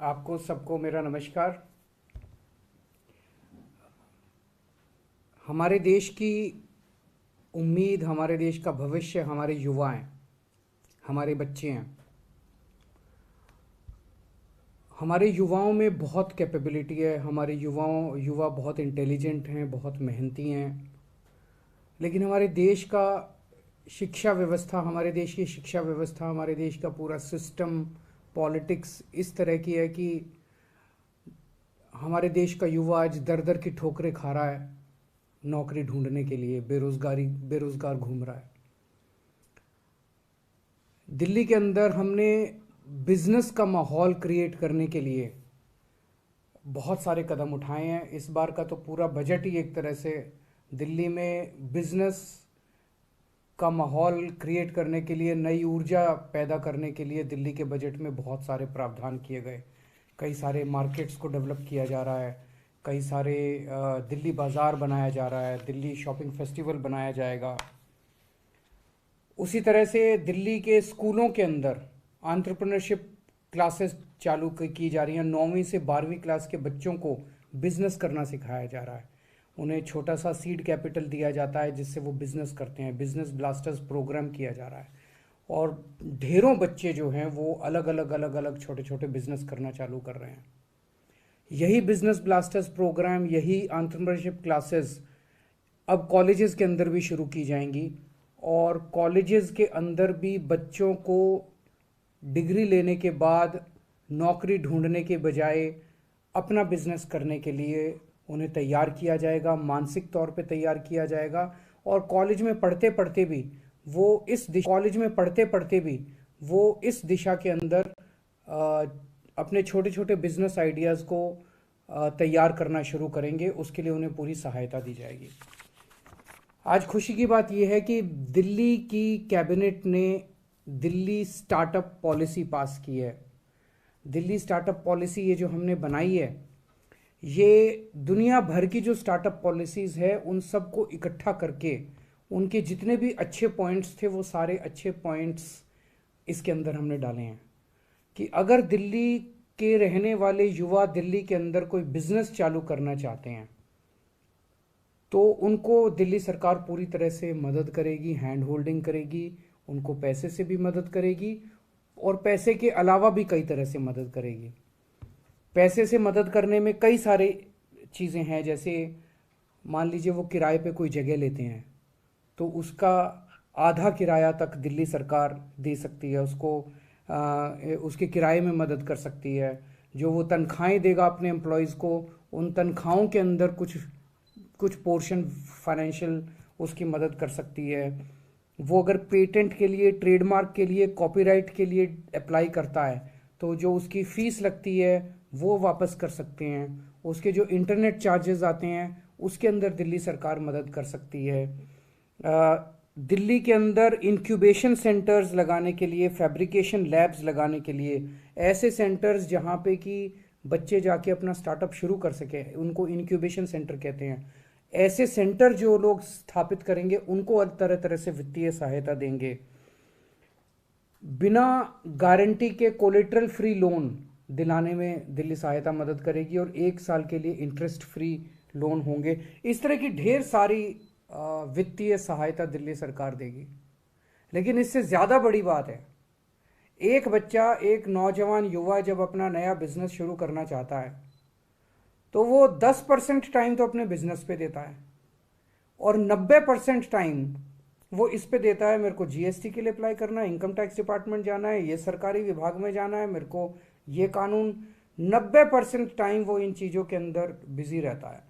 आपको सबको मेरा नमस्कार। हमारे देश की उम्मीद, हमारे देश का भविष्य हमारे युवा हैं, हमारे बच्चे हैं। हमारे युवाओं में बहुत कैपेबिलिटी है। हमारे युवा बहुत इंटेलिजेंट हैं, बहुत मेहनती हैं। लेकिन हमारे देश का शिक्षा व्यवस्था, हमारे देश की शिक्षा व्यवस्था, हमारे देश का पूरा सिस्टम, पॉलिटिक्स इस तरह की है कि हमारे देश का युवा आज दर दर की ठोकरें खा रहा है। नौकरी ढूंढने के लिए बेरोजगार घूम रहा है। दिल्ली के अंदर हमने बिजनेस का माहौल क्रिएट करने के लिए बहुत सारे कदम उठाए हैं। इस बार का तो पूरा बजट ही एक तरह से दिल्ली में बिजनेस का माहौल क्रिएट करने के लिए, नई ऊर्जा पैदा करने के लिए दिल्ली के बजट में बहुत सारे प्रावधान किए गए। कई सारे मार्केट्स को डेवलप किया जा रहा है, कई सारे दिल्ली बाज़ार बनाया जा रहा है, दिल्ली शॉपिंग फेस्टिवल बनाया जाएगा। उसी तरह से दिल्ली के स्कूलों के अंदर एंटरप्रेन्योरशिप क्लासेस चालू की जा रही हैं। 9वीं से 12वीं क्लास के बच्चों को बिजनेस करना सिखाया जा रहा है। उन्हें छोटा सा सीड कैपिटल दिया जाता है जिससे वो बिजनेस करते हैं। बिजनेस ब्लास्टर्स प्रोग्राम किया जा रहा है और ढेरों बच्चे जो हैं वो अलग अलग छोटे छोटे बिजनेस करना चालू कर रहे हैं। यही बिजनेस ब्लास्टर्स प्रोग्राम, यही एंटरप्रेन्योरशिप क्लासेस अब कॉलेजेस के अंदर भी शुरू की जाएंगी और कॉलेजेस के अंदर भी बच्चों को डिग्री लेने के बाद नौकरी ढूंढने के बजाय अपना बिजनेस करने के लिए उन्हें तैयार किया जाएगा, मानसिक तौर पे तैयार किया जाएगा। और कॉलेज में पढ़ते पढ़ते भी वो इस दिशा के अंदर अपने छोटे छोटे बिजनेस आइडियाज़ को तैयार करना शुरू करेंगे। उसके लिए उन्हें पूरी सहायता दी जाएगी। आज खुशी की बात यह है कि दिल्ली की कैबिनेट ने दिल्ली स्टार्टअप पॉलिसी पास की है। दिल्ली स्टार्टअप पॉलिसी ये जो हमने बनाई है, ये दुनिया भर की जो स्टार्टअप पॉलिसीज़ है उन सबको इकट्ठा करके उनके जितने भी अच्छे पॉइंट्स थे वो सारे अच्छे पॉइंट्स इसके अंदर हमने डाले हैं कि अगर दिल्ली के रहने वाले युवा दिल्ली के अंदर कोई बिजनेस चालू करना चाहते हैं तो उनको दिल्ली सरकार पूरी तरह से मदद करेगी, हैंड होल्डिंग करेगी, उनको पैसे से भी मदद करेगी और पैसे के अलावा भी कई तरह से मदद करेगी। पैसे से मदद करने में कई सारे चीज़ें हैं, जैसे मान लीजिए वो किराए पे कोई जगह लेते हैं तो उसका आधा किराया तक दिल्ली सरकार दे सकती है, उसको उसके किराए में मदद कर सकती है। जो वो तनख्वाहें देगा अपने एम्प्लॉयज़ को, उन तनख्वाहों के अंदर कुछ पोर्शन फाइनेंशियल उसकी मदद कर सकती है। वो अगर पेटेंट के लिए, ट्रेडमार्क के लिए, कॉपीराइट के लिए अप्लाई करता है तो जो उसकी फ़ीस लगती है वो वापस कर सकते हैं। उसके जो इंटरनेट चार्जेस आते हैं उसके अंदर दिल्ली सरकार मदद कर सकती है। दिल्ली के अंदर इंक्यूबेशन सेंटर्स लगाने के लिए, फैब्रिकेशन लैब्स लगाने के लिए, ऐसे सेंटर्स जहाँ पे कि बच्चे जाके अपना स्टार्टअप शुरू कर सके, उनको इंक्यूबेशन सेंटर कहते हैं। ऐसे सेंटर जो लोग स्थापित करेंगे उनको तरह तरह से वित्तीय सहायता देंगे। बिना गारंटी के कोलेटरल फ्री लोन दिलाने में दिल्ली सहायता मदद करेगी और 1 साल के लिए इंटरेस्ट फ्री लोन होंगे। इस तरह की ढेर सारी वित्तीय सहायता दिल्ली सरकार देगी। लेकिन इससे ज़्यादा बड़ी बात है, एक बच्चा, एक नौजवान युवा जब अपना नया बिजनेस शुरू करना चाहता है तो वो 10% टाइम तो अपने बिजनेस पे देता है और 90% टाइम वो इस पे देता है, मेरे को जीएसटी के लिए अप्लाई करना है, इनकम टैक्स डिपार्टमेंट जाना है, ये सरकारी विभाग में जाना है, मेरे को ये कानून। 90% टाइम वो इन चीज़ों के अंदर बिजी रहता है।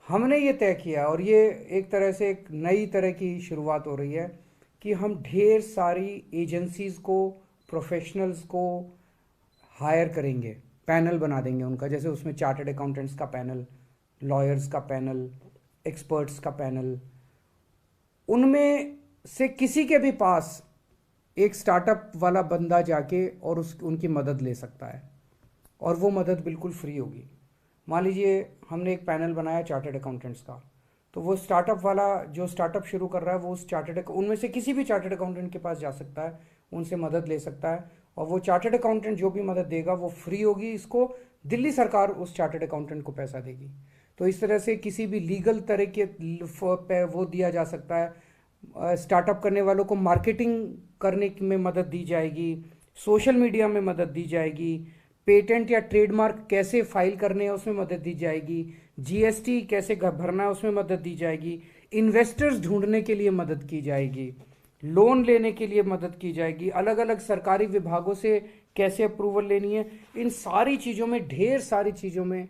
हमने ये तय किया और ये एक तरह से एक नई तरह की शुरुआत हो रही है कि हम ढेर सारी एजेंसीज़ को, प्रोफेशनल्स को हायर करेंगे, पैनल बना देंगे उनका। जैसे उसमें चार्टर्ड अकाउंटेंट्स का पैनल, लॉयर्स का पैनल, एक्सपर्ट्स का पैनल। उनमें से किसी के भी पास एक स्टार्टअप वाला बंदा जाके और उनकी मदद ले सकता है और वो मदद बिल्कुल फ्री होगी। मान लीजिए हमने एक पैनल बनाया चार्टर्ड अकाउंटेंट्स का, तो वो स्टार्टअप वाला जो स्टार्टअप शुरू कर रहा है वो उस उनमें से किसी भी चार्टर्ड अकाउंटेंट के पास जा सकता है, उनसे मदद ले सकता है और वो चार्टर्ड अकाउंटेंट जो भी मदद देगा वो फ्री होगी, इसको दिल्ली सरकार उस चार्टर्ड अकाउंटेंट को पैसा देगी। तो इस तरह से किसी भी लीगल तरह के पे वो दिया जा सकता है। स्टार्टअप करने वालों को मार्केटिंग करने में मदद दी जाएगी, सोशल मीडिया में मदद दी जाएगी, पेटेंट या ट्रेडमार्क कैसे फाइल करने हैं उसमें मदद दी जाएगी, जीएसटी कैसे भरना है उसमें मदद दी जाएगी, इन्वेस्टर्स ढूंढने के लिए मदद की जाएगी, लोन लेने के लिए मदद की जाएगी, अलग अलग सरकारी विभागों से कैसे अप्रूवल लेनी है, इन सारी चीज़ों में, ढेर सारी चीज़ों में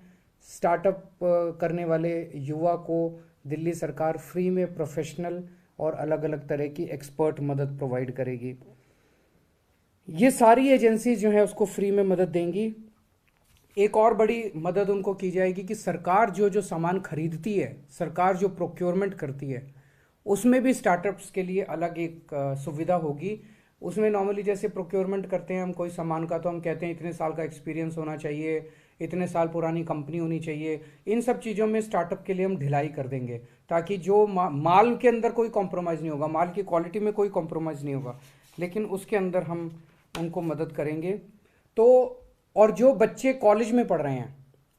स्टार्टअप करने वाले युवा को दिल्ली सरकार फ्री में प्रोफेशनल और अलग अलग तरह की एक्सपर्ट मदद प्रोवाइड करेगी। ये सारी एजेंसी जो है उसको फ्री में मदद देंगी। एक और बड़ी मदद उनको की जाएगी कि सरकार जो जो सामान खरीदती है, सरकार जो प्रोक्योरमेंट करती है, उसमें भी स्टार्टअप्स के लिए अलग एक सुविधा होगी। उसमें नॉर्मली जैसे प्रोक्योरमेंट करते हैं हम कोई सामान का, तो हम कहते हैं इतने साल का एक्सपीरियंस होना चाहिए, इतने साल पुरानी कंपनी होनी चाहिए। इन सब चीज़ों में स्टार्टअप के लिए हम ढिलाई कर देंगे, ताकि जो माल के अंदर कोई कॉम्प्रोमाइज़ नहीं होगा, माल की क्वालिटी में कोई कॉम्प्रोमाइज़ नहीं होगा, लेकिन उसके अंदर हम उनको मदद करेंगे। तो और जो बच्चे कॉलेज में पढ़ रहे हैं,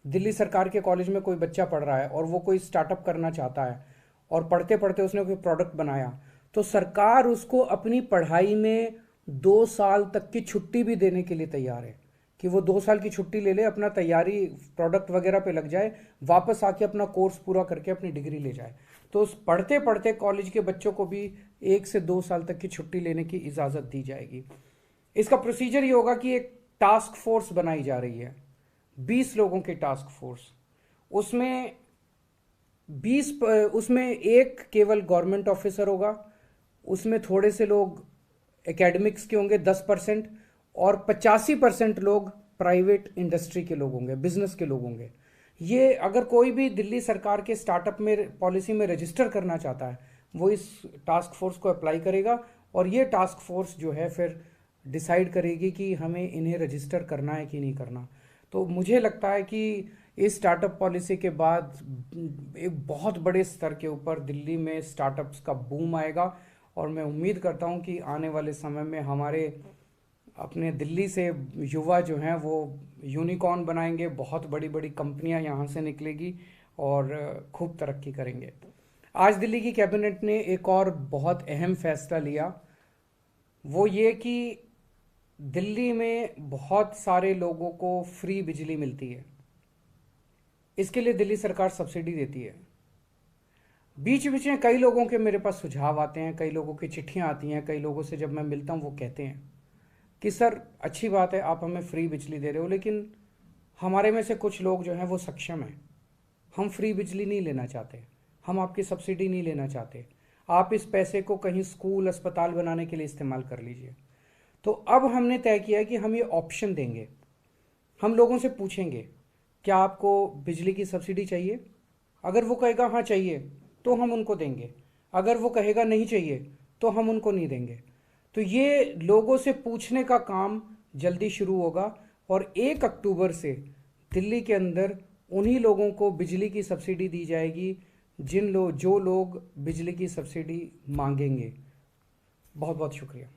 दिल्ली सरकार के कॉलेज में कोई बच्चा पढ़ रहा है और वो कोई स्टार्टअप करना चाहता है और पढ़ते पढ़ते उसने कोई प्रोडक्ट बनाया, तो सरकार उसको अपनी पढ़ाई में 2 साल तक की छुट्टी भी देने के लिए तैयार है कि वो 2 साल की छुट्टी ले ले, अपना तैयारी प्रोडक्ट वगैरह पे लग जाए, वापस आके अपना कोर्स पूरा करके अपनी डिग्री ले जाए। तो उस पढ़ते पढ़ते कॉलेज के बच्चों को भी 1 से 2 साल तक की छुट्टी लेने की इजाज़त दी जाएगी। इसका प्रोसीजर ये होगा कि एक टास्क फोर्स बनाई जा रही है, 20 लोगों की टास्क फोर्स। उसमें एक केवल गवर्नमेंट ऑफिसर होगा, उसमें थोड़े से लोग एकेडमिक्स के होंगे 10%, और 85% लोग प्राइवेट इंडस्ट्री के लोग होंगे, बिजनेस के लोग होंगे। ये अगर कोई भी दिल्ली सरकार के स्टार्टअप में पॉलिसी में रजिस्टर करना चाहता है, वो इस टास्क फोर्स को अप्लाई करेगा, और ये टास्क फोर्स जो है फिर डिसाइड करेगी कि हमें इन्हें रजिस्टर करना है कि नहीं करना। तो मुझे लगता है कि इस स्टार्टअप पॉलिसी के बाद एक बहुत बड़े स्तर के ऊपर दिल्ली में स्टार्टअप्स का बूम आएगा, और मैं उम्मीद करता हूं कि आने वाले समय में हमारे अपने दिल्ली से युवा जो हैं वो यूनिकॉर्न बनाएंगे, बहुत बड़ी बड़ी कंपनियां यहाँ से निकलेगी और खूब तरक्की करेंगे। आज दिल्ली की कैबिनेट ने एक और बहुत अहम फैसला लिया, वो ये कि दिल्ली में बहुत सारे लोगों को फ्री बिजली मिलती है, इसके लिए दिल्ली सरकार सब्सिडी देती है। बीच बीच में कई लोगों के मेरे पास सुझाव आते हैं, कई लोगों की चिट्ठियां आती हैं, कई लोगों से जब मैं मिलता हूं वो कहते हैं कि सर अच्छी बात है आप हमें फ्री बिजली दे रहे हो, लेकिन हमारे में से कुछ लोग जो हैं वो सक्षम हैं, हम फ्री बिजली नहीं लेना चाहते, हम आपकी सब्सिडी नहीं लेना चाहते, आप इस पैसे को कहीं स्कूल अस्पताल बनाने के लिए इस्तेमाल कर लीजिए। तो अब हमने तय किया है कि हम ये ऑप्शन देंगे, हम लोगों से पूछेंगे क्या आपको बिजली की सब्सिडी चाहिए। अगर वो कहेगा हाँ चाहिए तो हम उनको देंगे, अगर वो कहेगा नहीं चाहिए तो हम उनको नहीं देंगे। तो ये लोगों से पूछने का काम जल्दी शुरू होगा, और 1 अक्टूबर से दिल्ली के अंदर उन्हीं लोगों को बिजली की सब्सिडी दी जाएगी जो लोग बिजली की सब्सिडी मांगेंगे। बहुत बहुत शुक्रिया।